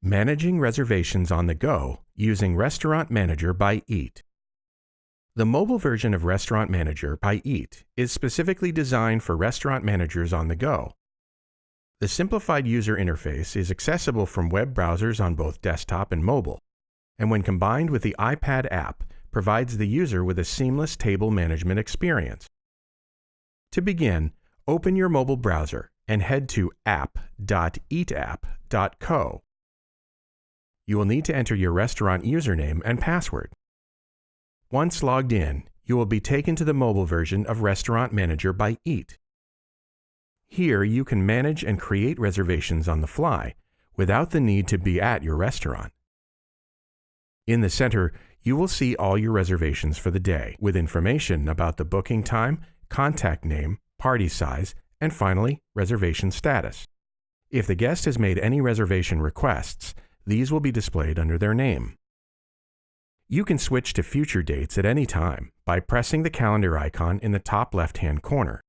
Managing reservations on the go using Restaurant Manager by Eat. The mobile version of Restaurant Manager by Eat is specifically designed for restaurant managers on the go. The simplified user interface is accessible from web browsers on both desktop and mobile, and when combined with the iPad app, provides the user with a seamless table management experience. To begin, open your mobile browser and head to app.eatapp.co. You will need to enter your restaurant username and password. Once logged in, you will be taken to the mobile version of Restaurant Manager by Eat. Here, you can manage and create reservations on the fly without the need to be at your restaurant. In the center, you will see all your reservations for the day, with information about the booking time, contact name, party size, and finally, reservation status. If the guest has made any reservation requests, these will be displayed under their name. You can switch to future dates at any time by pressing the calendar icon in the top left-hand corner.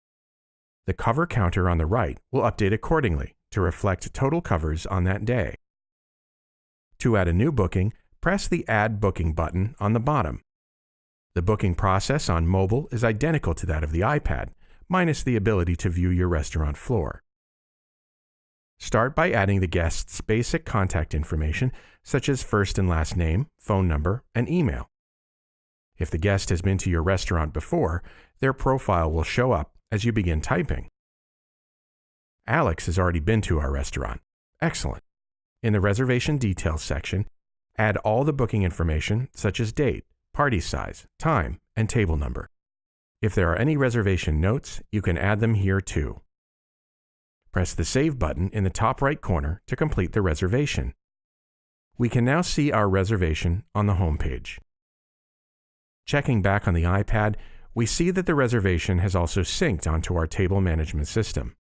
The cover counter on the right will update accordingly to reflect total covers on that day. To add a new booking, press the Add Booking button on the bottom. The booking process on mobile is identical to that of the iPad, minus the ability to view your restaurant floor. Start by adding the guest's basic contact information, such as first and last name, phone number, and email. If the guest has been to your restaurant before, their profile will show up as you begin typing. Alex has already been to our restaurant. Excellent. In the reservation details section, add all the booking information, such as date, party size, time, and table number. If there are any reservation notes, you can add them here too. Press the Save button in the top right corner to complete the reservation. We can now see our reservation on the home page. Checking back on the iPad, we see that the reservation has also synced onto our table management system.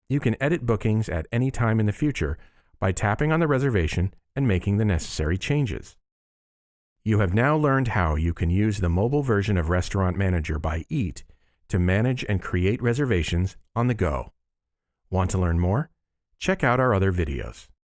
You can edit bookings at any time in the future by tapping on the reservation and making the necessary changes. You have now learned how you can use the mobile version of Restaurant Manager by Eat to manage and create reservations on the go. Want to learn more? Check out our other videos.